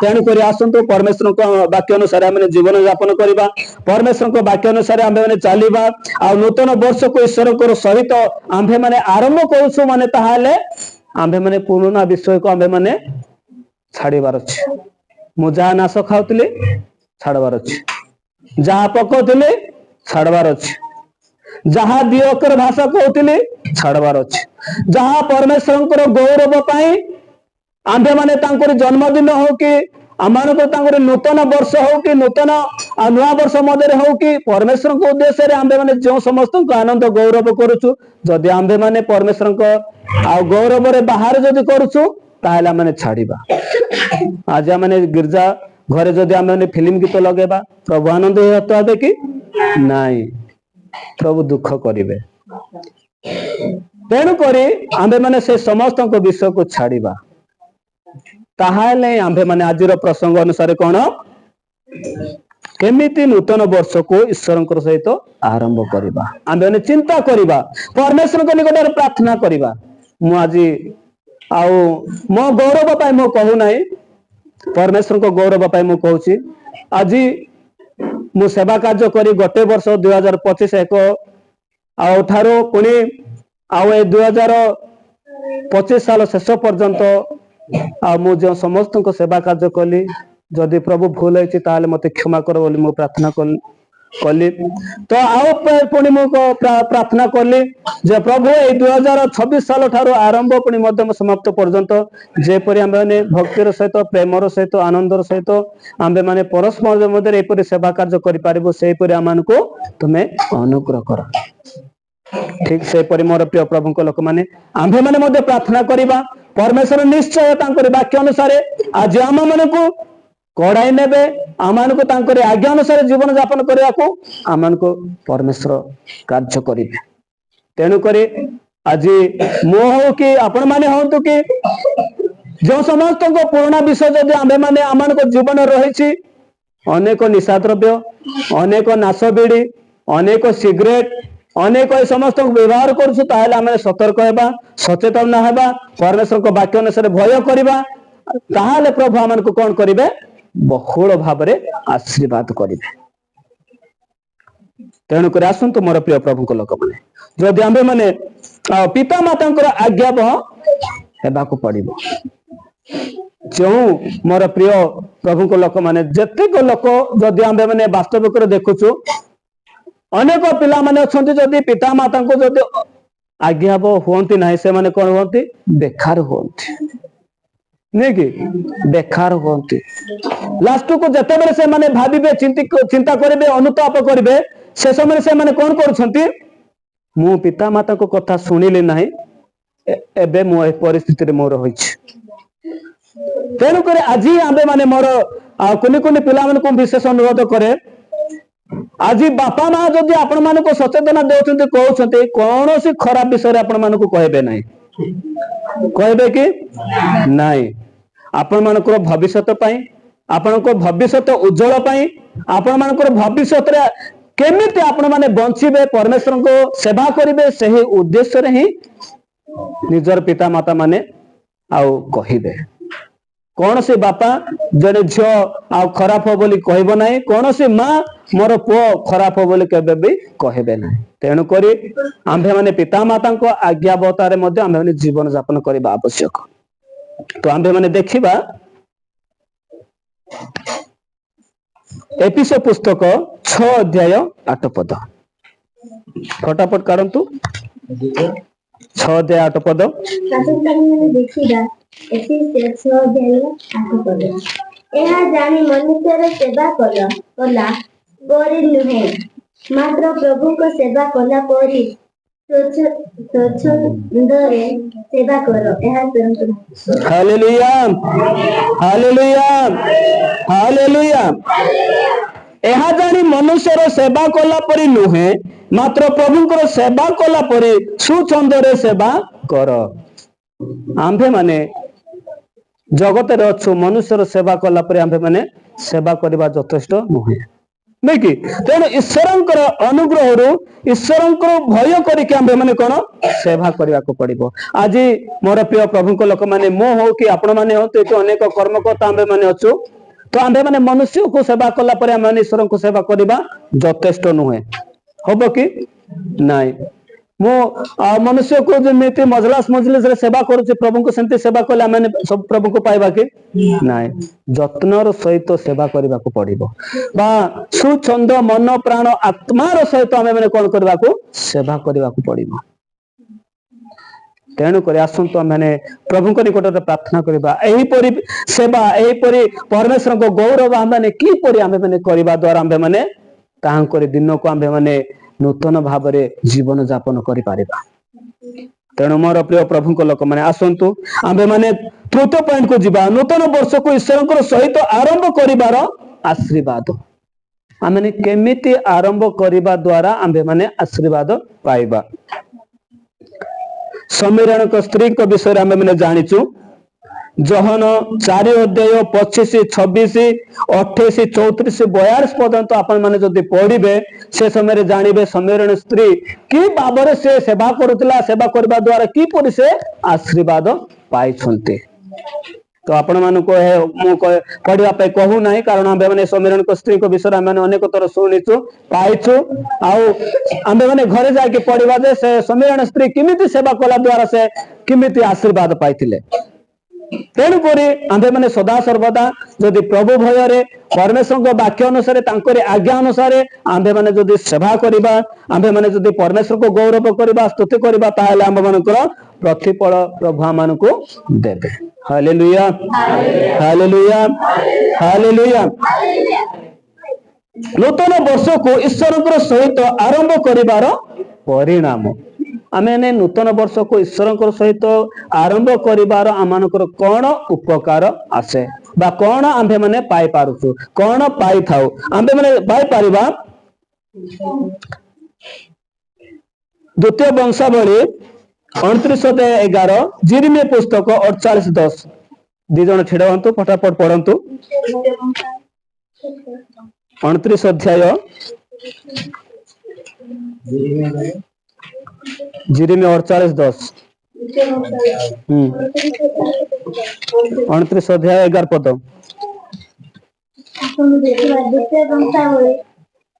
ତେଣୁ କରି ଆସନ୍ତୁ ପରମେଶ୍ୱରଙ୍କ ବାକ୍ୟ ଅନୁସାରେ ଆମେ ଜୀବନ ଯାପନ କରିବା, ପରମେଶ୍ୱରଙ୍କ ବାକ୍ୟ ଅନୁସାରେ ଆମ୍ଭେ ମାନେ ଚାଲିବା। ଆଉ ନୂତନ ବର୍ଷକୁ ଈଶ୍ୱରଙ୍କର ସହିତ ଆମ୍ଭେ ମାନେ ଆରମ୍ଭ କରୁଛୁ ମାନେ, ତାହେଲେ ଆମ୍ଭେ ମାନେ ପୁରୁଣା ବିଷୟକୁ ଆମ୍ଭେ ମାନେ ଛାଡିବାର ଅଛି। ମୁଁ ଯାହା ନାଶ ଖାଉଥିଲି ଛାଡବାର ଅଛି, ଯାହା ପକଉଥିଲି ଛାଡବାର ଅଛି, ଯାହା ଦି ଅକ୍ଷର ଭାଷା କହୁଥିଲି ଛାଡବାର ଅଛି, ଯାହା ପରମେଶ୍ୱରଙ୍କର ଗୌରବ ପାଇଁ ଆମ୍ଭେ ମାନେ ତାଙ୍କର ଜନ୍ମଦିନ ହଉ କି ଆମମାନଙ୍କର ତାଙ୍କର ନୂତନ ବର୍ଷ ହଉ କି ନୂତନ ନୂଆ ବର୍ଷ ମଧ୍ୟରେ ହଉ କି ପରମେଶ୍ୱରଙ୍କ ଉଦ୍ଦେଶ୍ୟରେ ଆମ୍ଭେ ମାନେ ଯେଉଁ ସମସ୍ତଙ୍କୁ ଆନନ୍ଦ ଗୌରବ କରୁଛୁ, ଯଦି ଆମ୍ଭେ ମାନେ ପରମେଶ୍ୱରଙ୍କ ଆଉ ଗୌରବରେ ବାହାରେ ଯଦି କରୁଛୁ, ତାହେଲେ ଆମେ ଛାଡିବା। ଆଜି ଆମେ ଗିର୍ଜା ଘରେ ଯଦି ଆମେ ଫିଲ୍ମ ଗୀତ ଲଗେଇବା, ପ୍ରଭୁ ଆନନ୍ଦ ହେବେ କି? ନାଇଁ, ପ୍ରଭୁ ଦୁଃଖ କରିବେ। ତେଣୁ କରି ଆମ୍ଭେ ମାନେ ସେ ସମସ୍ତଙ୍କ ବିଷୟକୁ ଛାଡିବା। ତାହେଲେ ଆମ୍ଭେ ମାନେ ଆଜିର ପ୍ରସଙ୍ଗ ଅନୁସାରେ କଣ କେମିତି ନୂତନ ବର୍ଷକୁ ଈଶ୍ୱରଙ୍କର ସହିତ ଆରମ୍ଭ କରିବା, ଆମ୍ଭେ ମାନେ ଚିନ୍ତା କରିବା, ପରମେଶ୍ୱରଙ୍କ ନିକଟରେ ପ୍ରାର୍ଥନା କରିବା। ମୁଁ ଆଜି ଆଉ ମୋ ଗୌରବ ପାଇଁ ମୁଁ କହୁନାହିଁ, ପରମେଶ୍ୱରଙ୍କ ଗୌରବ ପାଇଁ ମୁଁ କହୁଛି। ଆଜି ମୁଁ ସେବା କାର୍ଯ୍ୟ କରି ଗୋଟେ ବର୍ଷ 2025 ଏକ ଆଉ ଠାରୁ ପୁଣି ଆଉ ଏ 2025 ସାଲ ଶେଷ ପର୍ଯ୍ୟନ୍ତ ଆଉ ମୁଁ ଯେଉଁ ସମସ୍ତଙ୍କ ସେବା କାର୍ଯ୍ୟ କଲି, ଯଦି ପ୍ରଭୁ ଭୁଲ ହେଇଛି ତାହେଲେ ମତେ କ୍ଷମା କର ବୋଲି ମୁଁ ପ୍ରାର୍ଥନା କଲି। ତ ଆଉ ପୁଣି ମୁଁ ପ୍ରାର୍ଥନା କଲି ଯେ ପ୍ରଭୁ ଏଇ 2026 ସାଲ ଠାରୁ ଆରମ୍ଭ ପୁଣି ମଧ୍ୟମ ସମାପ୍ତ ପର୍ଯ୍ୟନ୍ତ ଯେପରି ଆମେ ମାନେ ଭକ୍ତିର ସହିତ, ପ୍ରେମର ସହିତ, ଆନନ୍ଦର ସହିତ ଆମ୍ଭେ ମାନେ ପରସ୍ପର ମଧ୍ୟରେ ଏପରି ସେବା କାର୍ଯ୍ୟ କରିପାରିବୁ, ସେହିପରି ଆମମାନଙ୍କୁ ତୁମେ ଅନୁଗ୍ରହ କର। ଠିକ ସେପରି ମୋର ପ୍ରିୟ ପ୍ରଭୁଙ୍କ ଲୋକମାନେ ଆମ୍ଭେ ମାନେ ମଧ୍ୟ ପ୍ରାର୍ଥନା କରିବା, ପରମେଶ୍ୱର ନିଶ୍ଚୟ ତାଙ୍କର ବାକ୍ୟ ଅନୁସାରେ ଆଜି ଆମ ମାନଙ୍କୁ କଢାଇ ନେବେ, ଆମମାନଙ୍କୁ ତାଙ୍କର ଆଜ୍ଞା ଅନୁସାରେ ଜୀବନ ଯାପନ କରିବାକୁ ଆମମାନଙ୍କୁ ପରମେଶ୍ୱର କାର୍ଯ୍ୟ କରିବେ। ତେଣୁକରି ଆଜି ମୁଁ ହଉ କି ଆପଣ ମାନେ ହୁଅନ୍ତୁ କି ଯେଉଁ ସମସ୍ତଙ୍କ ପୁରୁଣା ବିଷୟ ଯଦି ଆମ୍ଭେ ମାନେ ଆମମାନଙ୍କ ଜୀବନରେ ରହିଛି, ଅନେକ ନିଶା ଦ୍ରବ୍ୟ, ଅନେକ ନାଶ ବିଡି, ଅନେକ ସିଗରେଟ, ଅନେକ ଏ ସମସ୍ତଙ୍କୁ ବ୍ୟବହାର କରୁଛୁ, ତାହେଲେ ଆମେ ସତର୍କ ହେବା, ସଚେତନ ହେବା, ପରମେଶ୍ୱରଙ୍କ ବାକ୍ୟ ଅନୁସାରେ ଭୟ କରିବା। ତାହେଲେ ପ୍ରଭୁ ଆମମାନଙ୍କୁ କଣ କରିବେ? ବହୁଳ ଭାବରେ ଆଶୀର୍ବାଦ କରିବେ। ତେଣୁକରି ଆସନ୍ତୁ ମୋର ପ୍ରିୟ ପ୍ରଭୁଙ୍କ ଲୋକମାନେ, ଯଦି ଆମ୍ଭେ ମାନେ ପିତା ମାତାଙ୍କର ଆଜ୍ଞାବହ ହେବାକୁ ପଡିବ। ଯେଉଁ ମୋର ପ୍ରିୟ ପ୍ରଭୁଙ୍କ ଲୋକମାନେ, ଯେତିକ ଲୋକ ଯଦି ଆମ୍ଭେ ମାନେ ବାସ୍ତବିକରେ ଦେଖୁଛୁ, ଅନେକ ପିଲାମାନେ ଅଛନ୍ତି ଯଦି ପିତା ମାତାଙ୍କୁ ଯଦି ଆଜ୍ଞାବହ ହୁଅନ୍ତି ନାହିଁ, ସେମାନେ କଣ ହୁଅନ୍ତି? ବେକାର ହୁଅନ୍ତି, ନୁହେଁ କି? ବେକାର ହୁଅନ୍ତି। ଲାଷ୍ଟକୁ ଯେତେବେଳେ ସେମାନେ ଭାବିବେ, ଚିନ୍ତା କରିବେ, ଅନୁତାପ କରିବେ, ସେ ସମୟରେ ସେମାନେ କଣ କରୁଛନ୍ତି? ମୁଁ ପିତା ମାତାଙ୍କ କଥା ଶୁଣିଲି ନାହିଁ, ଏବେ ମୁଁ ଏ ପରିସ୍ଥିତିରେ ମୋର ହୋଇଛି। ତେଣୁକରି ଆଜି ଆମ୍ଭେ ମାନେ ମୋର କୁନି କୁନି ପିଲାମାନଙ୍କୁ ବିଶେଷ ଅନୁରୋଧ କରେ, ଆଜି ବାପା ମା ଯଦି ଆପଣ ମାନଙ୍କୁ ସଚେତନ ଦେଉଛନ୍ତି, କହୁଛନ୍ତି, କୌଣସି ଖରାପ ବିଷୟରେ ଆପଣ ମାନଙ୍କୁ କହିବେ ନାହିଁ। କହିବେ କି? ନାଇଁ। ଆପଣ ମାନଙ୍କର ଭବିଷ୍ୟତ ପାଇଁ, ଆପଣଙ୍କ ଭବିଷ୍ୟତ ଉଜ୍ଜଳ ପାଇଁ, ଆପଣ ମାନଙ୍କର ଭବିଷ୍ୟତରେ କେମିତି ଆପଣ ମାନେ ବଞ୍ଚିବେ, ପରମେଶ୍ୱରଙ୍କ ସେବା କରିବେ, ସେହି ଉଦ୍ଦେଶ୍ୟରେ ହିଁ ନିଜର ପିତା ମାତା ମାନେ ଆଉ କହିବେ। କୌଣସି ବାପା ଜଣେ ଝିଅ ଆଉ ଖରାପ ହବ ବୋଲି କହିବ ନାହିଁ, କୌଣସି ମା ମୋର ପୁଅ ଖରାପ ହବ ବୋଲି କେବେ ବି କହିବେ ନାହିଁ। ତେଣୁକରି ଆମ୍ଭେ ମାନେ ପିତା ମାତାଙ୍କ ଆଜ୍ଞାବହତାରେ ମଧ୍ୟ ଆମ୍ଭେ ମାନେ ଜୀବନ ଯାପନ କରିବା ଆବଶ୍ୟକ। ତ ଆମ୍ଭେ ମାନେ ଦେଖିବା एपिसो पुस्तक 6 अध्याय 8 पद फटाफट काढंतु 6 अध्याय 8 पद देखिबा एफिसियो 6 अध्याय 8 पद ଏହା ଜାଣି ମନୁଷ୍ୟର ସେବା କଲା ପରି ନୁହେଁ ମାତ୍ର ପ୍ରଭୁଙ୍କ ସେବା କଲା ପରି ସ୍ୱଚ୍ଛନ୍ଦରେ ସେବା କର ଏହା हालेलुया हालेलुया हालेलुया ଏହା ଜାଣି ମନୁଷ୍ୟର ସେବା କଲା ପରି ନୁହେଁ ମାତ୍ର ପ୍ରଭୁଙ୍କର ସେବା କଲା ପରି ସୁଛନ୍ଦରେ ସେବା କର। ଆମ୍ଭେ ମାନେ ଜଗତରେ ଅଛୁ ମନୁଷ୍ୟର ସେବା କଲା ପରେ ଆମ୍ଭେ ମାନେ ସେବା କରିବା ଯଥେଷ୍ଟ ନୁହେଁ ନାଇଁ କି ତେଣୁ ଈଶ୍ୱରଙ୍କର ଅନୁଗ୍ରହରୁ ଈଶ୍ୱରଙ୍କର ଭୟ କରିକି ଆମ୍ଭେ ମାନେ କଣ ସେବା କରିବାକୁ ପଡିବ। ଆଜି ମୋର ପ୍ରିୟ ପ୍ରଭୁଙ୍କ ଲୋକମାନେ ମୁଁ ହଉ କି ଆପଣ ମାନେ ହଉ ଏଠି ଅନେକ କର୍ମକର୍ତ୍ତା ଆମ୍ଭେ ମାନେ ଅଛୁ ତ ଆମ୍ଭେ ମାନେ ମନୁଷ୍ୟକୁ ସେବା କଲା ପରେ ଆମେ ମାନେ ଈଶ୍ୱରଙ୍କୁ ସେବା କରିବା ଯଥେଷ୍ଟ ନୁହେଁ ହବ କି ନାଇଁ ମୁଁ ମନୁଷ୍ୟକୁ ଯେମିତି ମଜଲିସରେ ସେବା କରୁଛି ପ୍ରଭୁଙ୍କୁ ସେମିତି ସେବା କଲେ ଆମେ ସବୁ ପ୍ରଭୁଙ୍କୁ ପାଇବା କି ନାଇଁ ଯତ୍ନର ସହିତ ସେବା କରିବାକୁ ପଡିବ ବା ସୁଛନ୍ଦ ମନ ପ୍ରାଣ ଆତ୍ମାର ସହିତ ଆମେ ମାନେ କଣ କରିବାକୁ ସେବା କରିବାକୁ ପଡିବ। ତେଣୁକରି ଆସନ୍ତୁ ଆମେ ପ୍ରଭୁଙ୍କ ନିକଟରେ ପ୍ରାର୍ଥନା କରିବା ଏହିପରି ସେବା ଏହିପରି ପରମେଶ୍ୱରଙ୍କ ଗୌରବ ଆମେ କିପରି ଆମେ ମାନେ କରିବା ଦ୍ୱାରା ଆମେ ମାନେ ତାହାଙ୍କର ଦିନକୁ ଆମ୍ଭେ ମାନେ ନୂତନ ଭାବରେ ଜୀବନ ଯାପନ କରିପାରିବା। ତେଣୁ ମୋର ପ୍ରିୟ ପ୍ରଭୁଙ୍କ ଲୋକମାନେ ଆସନ୍ତୁ ଆମ୍ଭେ ମାନେ ତୃତୀୟ ପଏଣ୍ଟକୁ ଯିବା ନୂତନ ବର୍ଷକୁ ଈଶ୍ୱରଙ୍କର ସହିତ ଆରମ୍ଭ କରିବାର ଆଶୀର୍ବାଦ ଆମେ କେମିତି ଆରମ୍ଭ କରିବା ଦ୍ୱାରା ଆମ୍ଭେ ମାନେ ଆଶୀର୍ବାଦ ପାଇବା। ସମୀରଣଙ୍କ ସ୍ତ୍ରୀଙ୍କ ବିଷୟରେ ଆମେ ମାନେ ଜାଣିଛୁ ଜହନ 4 ଅଧ୍ୟାୟ 25 26 28 34 42 ପର୍ଯ୍ୟନ୍ତ ଆପଣ ମାନେ ଯଦି ପଢିବେ ସେ ସମୟରେ ଜାଣିବେ ସମୀରଣ ସ୍ତ୍ରୀ କି ଭାବରେ ସେ ସେବା କରୁଥିଲା ସେବା କରିବା ଦ୍ୱାରା କିପରି ସେ ଆଶୀର୍ବାଦ ପାଇଛନ୍ତି। ତ ଆପଣ ମାନଙ୍କୁ ମୁଁ ପଢିବା ପାଇଁ କହୁ ନାହିଁ କାରଣ ଆମେ ମାନେ ସମୀରଣଙ୍କ ସ୍ତ୍ରୀଙ୍କ ବିଷୟରେ ଆମେ ଅନେକ ଥର ଶୁଣିଛୁ ପାଇଛୁ ଆଉ ଆମେ ମାନେ ଘରେ ଯାଇକି ପଢିବା ଯେ ସେ ସମୀରଣ ସ୍ତ୍ରୀ କେମିତି ସେବା କଲା ଦ୍ୱାରା ସେ କେମିତି ଆଶୀର୍ବାଦ ପାଇଥିଲେ। ତେଣୁକରି ଆମ୍ଭେ ମାନେ ସଦା ସର୍ବଦା ଯଦି ପ୍ରଭୁ ଭୟରେ ପରମେଶ୍ୱରଙ୍କ ବାକ୍ୟ ଅନୁସାରେ ତାଙ୍କରି ଆଜ୍ଞା ଅନୁସାରେ ଆମ୍ଭେ ମାନେ ଯଦି ସେବା କରିବା ଆମ୍ଭେ ମାନେ ଯଦି ପରମେଶ୍ୱରଙ୍କୁ ଗୌରବ କରିବା ସ୍ତୁତି କରିବା ତାହେଲେ ଆମ୍ଭ ମାନଙ୍କର ପ୍ରତିଫଳ ପ୍ରଭୁ ଆମମାନଙ୍କୁ ଦେବେ। Hallelujah hallelujah hallelujah. ନୂତନ ବର୍ଷକୁ ଈଶ୍ୱରଙ୍କର ସହିତ ଆରମ୍ଭ କରିବାର ପରିଣାମ ଆମେ ନୂତନ ବର୍ଷକୁ ଈଶ୍ୱରଙ୍କର ସହିତ ଆରମ୍ଭ କରିବାର ଆମମାନଙ୍କର କଣ ଉପକାର ଆସେ ବା କଣ ଆମ୍ଭେ ମାନେ ପାଇପାରୁଛୁ କଣ ପାଇଥାଉ ଆମ୍ଭେ ମାନେ ପାଇପାରିବା। ଦ୍ୱିତୀୟ ବଂଶାବଳୀ 29:11 ଜିରିମିୟା ପୁସ୍ତକ 48:10 ଦି ଜଣ ଛିଡା ହୁଅନ୍ତୁ ଫଟାଫଟ ପଢନ୍ତୁ 29 ଅଧ୍ୟାୟ ଜିରିମିୟା 48:10 29 ଅଧ୍ୟାୟ 11 ପଦ ଦ୍ୱିତୀୟ ବଂଶାବଳୀ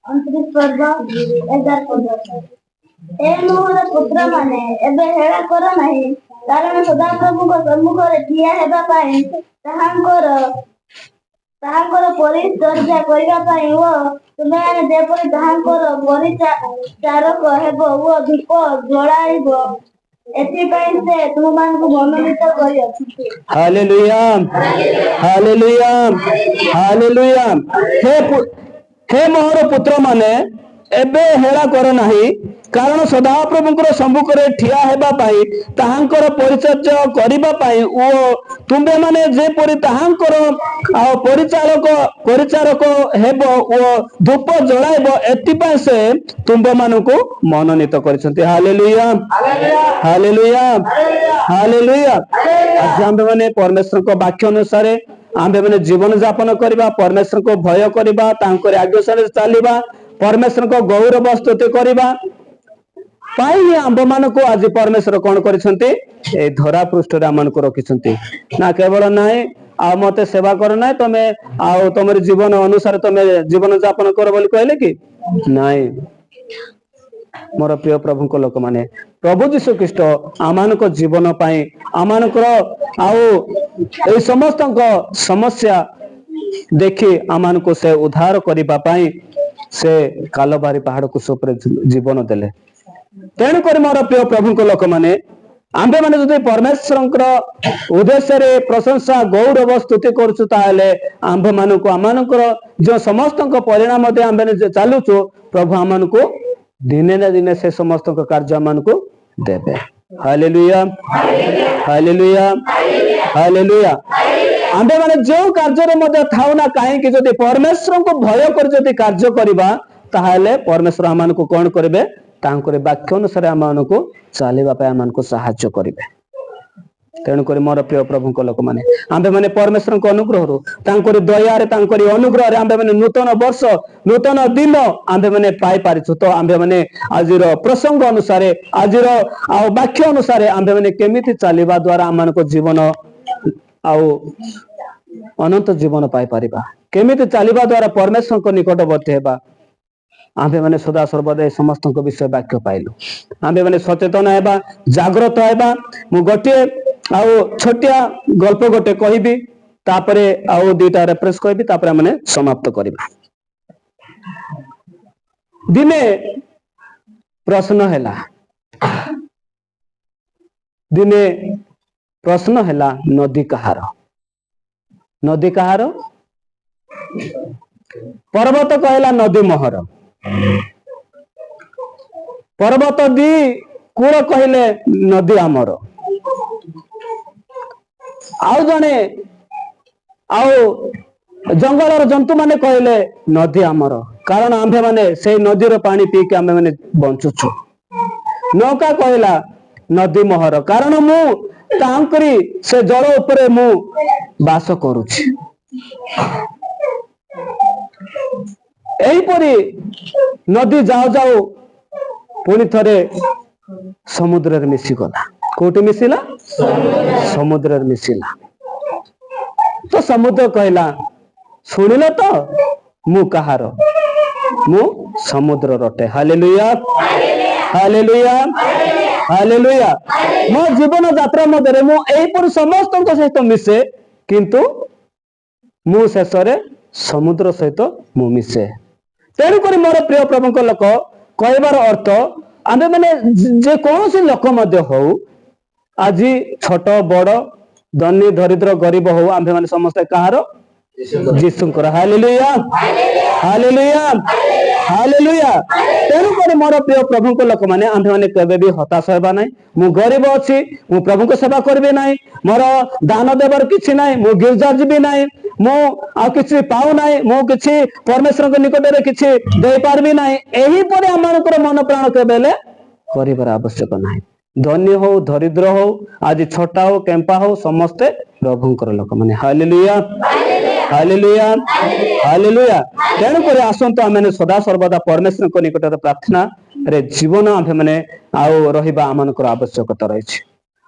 29 ପର୍ବ 11 ପଦ ଏ ମୋହର ପୁତ୍ର ମାନେ ଏବେ ହେଳା କର ନାହିଁ କାରଣ ସଦାପ୍ରଭୁଙ୍କ ସମ୍ମୁଖରେ ଠିଆ ହେବା ପାଇଁ ତାହାଙ୍କର ପରିଚର୍ଯା କରିବା ପାଇଁ ଓ ତୁମେମାନେ ଯେପରି ତାହାଙ୍କର ପରିଚାରକ ହେବ ଓ ଧୂପ ଜଳାଇବ ଏଥିପାଇଁ ସେ ତୁମମାନଙ୍କୁ ମନୋନୀତ କରିଅଛନ୍ତି। Hallelujah hallelujah hallelujah. ହେ ମୋହର ପୁତ୍ର ମାନେ ଏବେ ହେଳା କର ନାହିଁ କାରଣ ସଦାପ୍ରଭୁଙ୍କର ସମ୍ମୁଖରେ ଠିଆ ହେବା ପାଇଁ ତାହାଙ୍କର ପରିଚର୍ଯା କରିବା ପାଇଁ ଓ ତୁମେ ମାନେ ଯେପରି ତାହାଙ୍କର ପରିଚାରକ ହେବ ଓ ଧୂପ ଜଳାଇବ ଏଥିପାଇଁ ସେ ତୁମ୍ଭମାନଙ୍କୁ ମନୋନୀତ କରିଛନ୍ତି। Hallelujah hallelujah hallelujah. ଆଜି ଆମ୍ଭେ ମାନେ ପରମେଶ୍ୱରଙ୍କ ବାକ୍ୟ ଅନୁସାରେ ଆମ୍ଭେ ମାନେ ଜୀବନ ଯାପନ କରିବା ପରମେଶ୍ୱରଙ୍କୁ ଭୟ କରିବା ତାଙ୍କର ଆଜ୍ଞାରେ ଚାଲିବା ପରମେଶ୍ୱରଙ୍କ ଗୌରବ ସ୍ତୁତି କରିବା ପାଇଁ ଆମ୍ଭ ମାନଙ୍କୁ ଆଜି ପରମେଶ୍ୱର କଣ କରିଛନ୍ତି ଏଇ ଧରା ପୃଷ୍ଠରେ ଆମମାନଙ୍କୁ ରଖିଛନ୍ତି ନା କେବଳ ନାହିଁ ଆଉ ମତେ ସେବା କର ନାହିଁ ତମେ ଆଉ ତମର ଜୀବନ ଅନୁସାରେ ତମେ ଜୀବନ ଯାପନ କର ବୋଲି କହିଲେ କି ନାଇଁ। ମୋର ପ୍ରିୟ ପ୍ରଭୁଙ୍କ ଲୋକମାନେ ପ୍ରଭୁ ଯୀଶୁ ଖ୍ରୀଷ୍ଟ ଆମମାନଙ୍କ ଜୀବନ ପାଇଁ ଆମମାନଙ୍କର ଆଉ ଏଇ ସମସ୍ତଙ୍କ ସମସ୍ୟା देखि आमानकु से उद्धार करिबा पई से कालबारी पहाड़ को सुपर जीवन देले। तेणु कर मोर प्रिय प्रभु को लोक माने आंबे माने जदि परमेश्वर उद्देश्य रे प्रशंसा गौरव स्तुति करछु ताले आंब मानकु आमानकर जो समस्त परिणाम दे आंबे चालुछु प्रभु आमानकु दिने न दिने से समस्त कार्य आमानकु देबे। Hallelujah hallelujah hallelujah. आंबे माने जो कार्य रे मध्य थाउ ना काहे कि जदि परमेश्वर को भय कर जदि कार्य करबा ताहाले परमेश्वर आमानकु कोन करबे तांकर वाक्य अनुसार आमानकु चलीबा पय आमानकु सहायता करिवे। तेणु कर मोर प्रिय प्रभु को लोक माने आंबे माने परमेश्वर को अनुग्रह रु तांकर दया रे तांकर अनुग्रह रे आंबे माने नूतन वर्ष नूतन दिन आंबे माने पाई पारिछु। तो आंबे माने आजिर प्रसंग अनुसार आजिर वाक्य अनुसार आंबे माने केमिति चलीबा द्वारा आमानकु जीवन आउ अनंत जीवन पाई परिबा केमिति चलीबा द्वारा परमेश्वर को निकटवर्ती हेबा आंबे माने सदा सर्वदा समस्त विषय वाक्य पाइलु। आंबे माने सचेतन हेबा जागृत हेबा। मु गोटे आउ छोटिया गल्प गोटे कहबी तापरे आउ दुईटा रेफरेंस कहबी तापरे माने समाप्त करबा। दिने प्रश्न हैला दिने प्रश्न हैला नदी कहार नदी कहार पर्वत कहला नदी मोहर पर्वत दी कूल कहले नदी आमर आउ जने आउ जंगल जंतु माने कहले नदी आमर कारण आंबे माने से नदीर पानी पी के आंबे माने बंचुछु। नौका कहला नदी मोहर कारण मु तांकरी से जल उपरे मु बास करूछि। एहीपरि नदी जाओ जाओ पुणी थरे समुद्र मिसी गला। कोटी मिसिला समुद्र मिसिला। तो समुद्र कहला सुनिल तो मु कहार मु समुद्र रटे। Hallelujah hallelujah hallelujah. मो जीवन यात्रा मध्य मु एहीपरि समस्त सहित मिसे किंतु मु शेष समुद्र सहित मु मिसे। तेणुक मोर प्रिय प्रभु लोक कहबार अर्थ आमे माने जे कौन सी लोक मध्य हो आज छोट बड़ धनी दरिद्र गरीब हो आमे माने समस्त कहार जीसुंकर। Hallelujah hallelujah hallelujah. तेणुक मोर प्रिय प्रभु लोक मैंने आमे माने केबे भी हताश हेबा नहीं। मु गरीब अच्छी मु प्रभु को सेवा करबे नहीं मोर दान देवर किछि नहीं मु गिरजा जीबी नहीं मु आ किछि पाउ नहीं मु किछि परमेश्वर के निकट रे किछि दे पारबी नहीं। एही परे आमानकर मन प्राण केबेले करिबार आवश्यक नहीं। धन्य हो दरिद्र हो आज छोटा हो केंपा हो समस्ते प्रभुंकर लोक माने। Hallelujah hallelujah hallelujah. तेणु कर आसंतु आमे सदा सर्वदा परमेश्वर को निकट प्रार्थना रे जीवन आमे माने आउ रहिबा आमानकर आवश्यकता रही।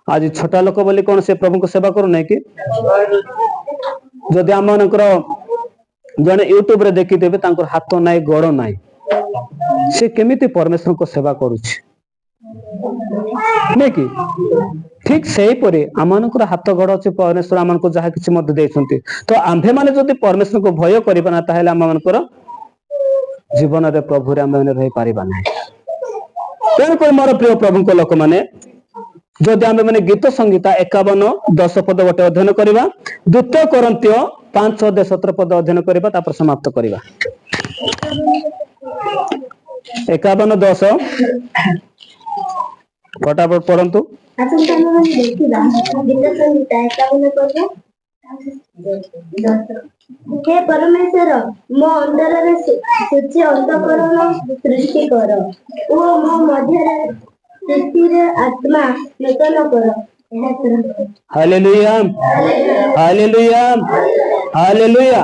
आज छोटा लोक बोली कौन से प्रभु को सेवा करू नहीं कि जदि आमानकर जने यूट्यूब रे देखि देबे तांकर हाथ नाही गोड़ नाही से केमिति परमेश्वर को सेवा करूछि नहीं कि ठीक सही परे आमानकर हाथ गोड़ अछि परमेश्वर आमानको जहा किछि मध्य देइछन्ति। तो आम्भे माने जदि परमेश्वर को भय करिबा ना ताहेले आमानकर जीवन रे प्रभु रे आमे रहि पारिबा नाही। तेणु कर मोर प्रिय प्रभु को लोक माने जदि आमे माने गीत संगीता 51:10 पद गोटे अध्ययन करिबा 2 कोरिन्थियो 5:17 पद अध्ययन करिबा तापर समाप्त करिबा। 51:10 फटाफट पढ़ंतु। हे परमेश्वर मो अंतररे सूची अंतःकरण सृष्टि कर ओ मो मध्यरे सृष्टिरे आत्मा नूतन कर। Hallelujah hallelujah hallelujah.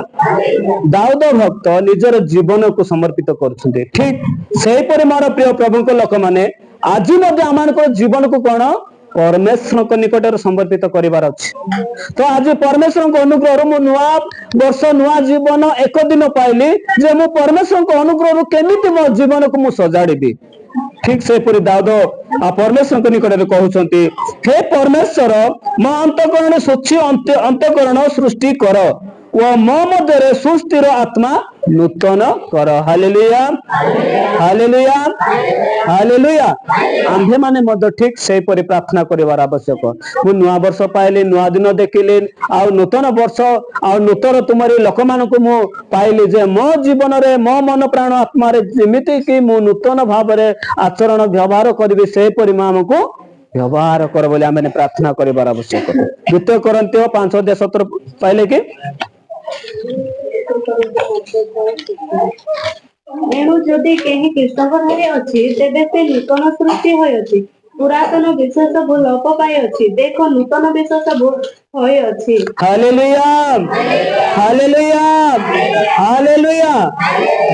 दाऊद भक्त निजर जीवन को समर्पित करछन्ते ठीक सेही परे मोर प्रिय प्रभु को लोक माने आज मध्य आमानकर जीवन को कौन परमेश्वर को निकट समर्पित करिवार अछि। तो आज परमेश्वर को अनुग्रह मु नुआ वर्ष नुआ जीवन एक दिन पाइली जे मु परमेश्वर को अनुग्रह केमिति मो जीवन को मु सजाड़ीबी। ठीक से परि दाऊद परमेश्वर को निकट कहउछन्ति हे परमेश्वर मो अंतःकरण सूची अंतःकरण सृष्टि कर ଓ ମୋ ମଧ୍ୟରେ ସୁସ୍ଥିର ଆତ୍ମା ନୂତନ କର। Hallelujah, hallelujah, hallelujah. ଆମ୍ଭେମାନେ ମଧ୍ୟ ଠିକ ସେହିପରି ପ୍ରାର୍ଥନା କରିବାର ଆବଶ୍ୟକ। ମୁଁ ନୂଆ ବର୍ଷ ପାଇଲି, ନୂଆ ଦିନ ଦେଖିଲି, ଆଉ ନୂତନ ବର୍ଷ ଆଉ ନୂତନ ତୁମରି ଲୋକମାନଙ୍କୁ ମୁଁ ପାଇଲି ଯେ ମୋ ଜୀବନରେ ମୋ ମନ ପ୍ରାଣ ଆତ୍ମାରେ ଯେମିତି କି ମୁଁ ନୂତନ ଭାବରେ ଆଚରଣ ବ୍ୟବହାର କରିବି ସେହିପରି ମୁଁ ଆମକୁ ବ୍ୟବହାର କର ବୋଲି ଆମେ ପ୍ରାର୍ଥନା କରିବାର ଆବଶ୍ୟକ। 2 Corinthians 5:17 ପାଇଲେ କି? ଏଣୁ ଯଦି କେହି ଖ୍ରୀଷ୍ଟଙ୍କ ଘରେ ଅଛି ତେବେ ସେ ନୂତନ ସୃଷ୍ଟି ହୋଇଅଛି, ପୁରାତନ ବିଷୟ ସବୁ ଲୋପ ପାଇଅଛି, ଦେଖ ନୂତନ ବିଷୟ ସବୁ ହୋଇଅଛି। Hallelujah, hallelujah, hallelujah.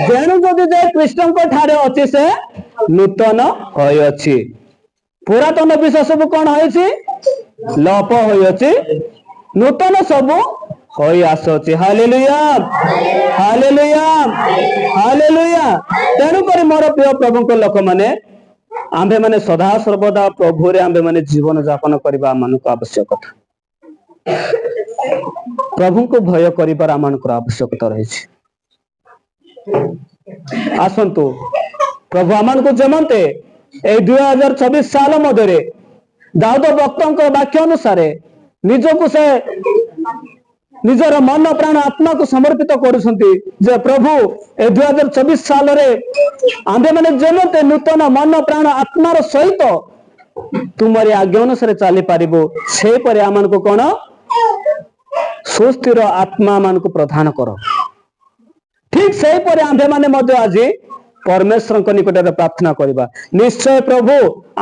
ଯେଣୁ ଯଦି ଯେ ଖ୍ରୀଷ୍ଟଙ୍କ ଠାରେ ଅଛି ସେ ନୂତନ ହୋଇଅଛି, ପୁରାତନ ବିଷୟ ସବୁ କଣ ହୋଇଛି? ଲୋପ ହୋଇଅଛି, ନୂତନ ସବୁ ହୋଇ ଆସୁଅଛି। Hallelujah, hallelujah, hallelujah. ତେଣୁକରି ମୋର ପ୍ରିୟ ପ୍ରଭୁଙ୍କ ଲୋକମାନେ, ଆମ୍ଭେମାନେ ସଦା ସର୍ବଦା ପ୍ରଭୁରେ ଆମ୍ଭେମାନେ ଜୀବନ ଯାପନ କରିବା ଆମମାନଙ୍କୁ ଆବଶ୍ୟକତା। ପ୍ରଭୁଙ୍କୁ ଭୟ କରିବାର ଆମମାନଙ୍କର ଆବଶ୍ୟକତା ରହିଛି। ଆସନ୍ତୁ ପ୍ରଭୁ ଆମମାନଙ୍କୁ ଯେମନ୍ତେ ଏଇ 2024 ସାଲ ମଧ୍ୟରେ ଦାଉଦ ଭକ୍ତଙ୍କ ବାକ୍ୟ ଅନୁସାରେ ନିଜକୁ ସେ ନିଜର ମନ ପ୍ରାଣ ଆତ୍ମାକୁ ସମର୍ପିତ କରୁଛନ୍ତି ଯେ ପ୍ରଭୁ ଏ 2024 ସାଲରେ ଆମ୍ଭେମାନେ ଯେମନ୍ତେ ନୂତନ ମନ ପ୍ରାଣ ଆତ୍ମାର ସହିତ ତୁମରି ଆଜ୍ଞା ଅନୁସାରେ ଚାଲିପାରିବୁ, ସେହିପରି ଆମମାନଙ୍କୁ କଣ ସୁସ୍ଥିର ଆତ୍ମା ମାନଙ୍କୁ ପ୍ରଦାନ କର। ଠିକ ସେହିପରି ଆମ୍ଭେମାନେ ମଧ୍ୟ ଆଜି ପରମେଶ୍ୱରଙ୍କ ନିକଟରେ ପ୍ରାର୍ଥନା କରିବା। ନିଶ୍ଚୟ ପ୍ରଭୁ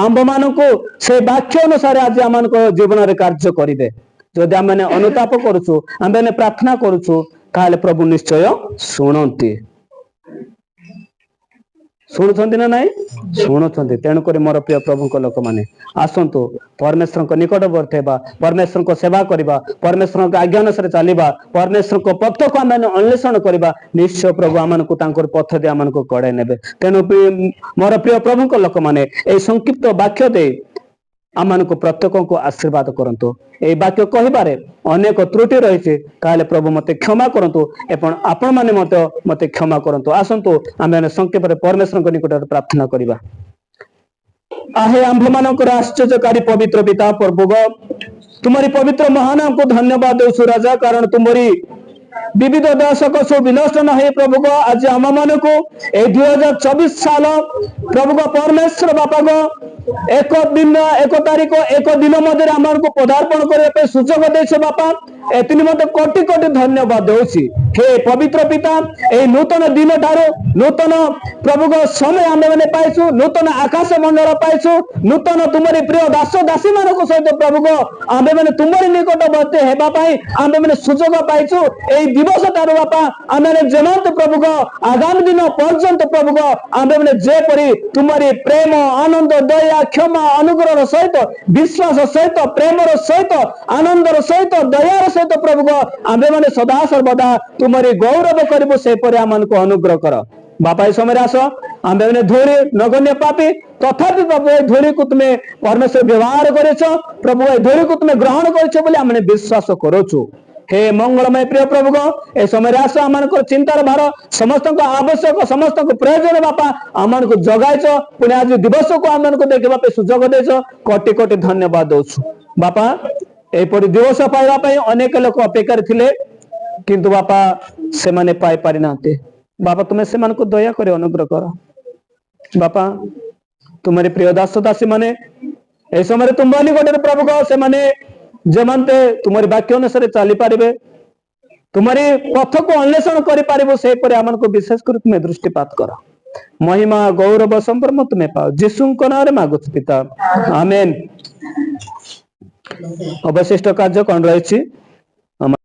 ଆମ୍ଭମାନଙ୍କୁ ସେ ବାକ୍ୟ ଅନୁସାରେ ଆଜି ଆମମାନଙ୍କ ଜୀବନରେ କାର୍ଯ୍ୟ କରିବେ। ଯଦି ଆମେ ଅନୁତାପ କରୁଛୁ, ଆମେ ପ୍ରାର୍ଥନା କରୁଛୁ, ତାହେଲେ ପ୍ରଭୁ ନିଶ୍ଚୟ ଶୁଣନ୍ତି। ଶୁଣୁଛନ୍ତି ନା ନାଇଁ? ଶୁଣୁଛନ୍ତି। ତେଣୁକରି ମୋର ପ୍ରିୟ ପ୍ରଭୁଙ୍କ ଲୋକମାନେ ଆସନ୍ତୁ ପରମେଶ୍ୱରଙ୍କ ନିକଟବର୍ତ୍ତୀ ହେବା, ପରମେଶ୍ୱରଙ୍କ ସେବା କରିବା, ପରମେଶ୍ୱରଙ୍କ ଆଜ୍ଞା ଅନୁସାରେ ଚାଲିବା, ପରମେଶ୍ୱରଙ୍କ ପଥକୁ ଆମେ ଅନ୍ୱେଷଣ କରିବା। ନିଶ୍ଚୟ ପ୍ରଭୁ ଆମମାନଙ୍କୁ ତାଙ୍କର ପଥ ଦେଇ ଆମମାନଙ୍କୁ କଢାଇ ନେବେ। ତେଣୁ ମୋର ପ୍ରିୟ ପ୍ରଭୁଙ୍କ ଲୋକମାନେ ଏହି ସଂକ୍ଷିପ୍ତ ବାକ୍ୟ ଦେଇ ଆମମାନଙ୍କୁ ପ୍ରତ୍ୟେକଙ୍କୁ ଆଶୀର୍ବାଦ କରନ୍ତୁ। ଏହି ବାକ୍ୟ କହିବାରେ ଅନେକ ତ୍ରୁଟି ରହିଛି, ତାହେଲେ ପ୍ରଭୁ ମତେ କ୍ଷମା କରନ୍ତୁ ଏବଂ ଆପଣମାନେ ମଧ୍ୟ ମତେ କ୍ଷମା କରନ୍ତୁ। ଆସନ୍ତୁ ଆମେ ସଂକ୍ଷେପରେ ପରମେଶ୍ୱରଙ୍କ ନିକଟରେ ପ୍ରାର୍ଥନା କରିବା। आहे आम्भମାନଙ୍କର आश्चर्यकारी पवित्र पिता प्रभु, तुम्हारी पवित्र महानाम को धन्यवाद देउछु राजा, कारण तुम्हारी विविध दशक सो विनष्ट न हे प्रभु को आज आम मान को 2024 साल प्रभु को परमेश्वर बापा को एक दिन एक तारीख एक दिन मध्य आम को पदार्पण करने सुजोग देश बापा, एति निमंते कोटि कोटि धन्यवाद देउछि। हे पवित्र पिता, ए नूतन दिन ठारो नूतन प्रभु को समय आम मैंने पाइछु, नूतन आकाश मंडल पाइछु, नूतन तुम्हारी प्रिय दास दासी मान सहित प्रभु को आम मैंने तुम्हारी निकटवर्ती हेबा पाई आम मैंने सुजोग पाइछु। এই দিবস ঠাରୁ বাপা ଆମେ ଯେମନ୍ତ ପ୍ରଭୁଙ୍କ ଆଗାମୀ ଦିନ ପର୍ଯ୍ୟନ୍ତ ପ୍ରଭୁଙ୍କ ଆମେ ଯେପରି ତୁମରି ପ୍ରେମ ଆନନ୍ଦ ଦୟା କ୍ଷମା ଅନୁଗ୍ରହର ସହିତ ବିଶ୍ୱାସ ସହିତ ପ୍ରେମର ସହିତ ଆନନ୍ଦର ସହିତ ଦୟାର ସହିତ ପ୍ରଭୁଙ୍କ ଆମେ ସଦା ସର୍ବଦା ତୁମରି ଗୌରବ କରିବୁ, ସେପରି ଆମମାନଙ୍କୁ ଅନୁଗ୍ରହ କର ବାପା। এই ସମୟରେ ଆସ ଆମେ ଧୂଳି ନଗଣ୍ୟ ପାପୀ, ତଥାପି ପ୍ରଭୁ এই ଧୂଳିକୁ ତୁମେ ପରମେଶ୍ୱର ବ୍ୟବହାର କରିଛ ପ୍ରଭୁ, এই ଧୂଳିକୁ ତୁମେ ଗ୍ରହଣ କରିଛ ବୋଲି ଆମେ ବିଶ୍ୱାସ କରୁଛୁ। हे मंगलमय प्रिय प्रभु को ए समय आस आम चिंतार भार समस्त आवश्यक समस्त प्रयोजन बापा आम को जगाइच, पुणी आज दिवस को आम देखा सुजोग देच, कोटि कोटि धन्यवाद दौछु बापा। एपरी दिवस पाइबा अनेक लोक अपेक्षा थिले, किंतु बापा से माने पाई पारि नांते बापा, तुम्हें से को दया कर अनुग्रह कर बापा। तुम्हारी प्रिय दास दासी माने ए समय तुम निकटरे प्रभु को से माने जेमंते तुम्हारी वाक्य अनुसार चली पारे, तुम्हारी पथ को अन्वेषण करें, से को विशेष कर तुम्हें दृष्टिपात कर। महिमा गौरव संभ्रम तुम्हें पाओ, जीशुଙ୍କ नाम रे मागुछु पिता, आमेन। अवशिष्ट कार्य कौन रही?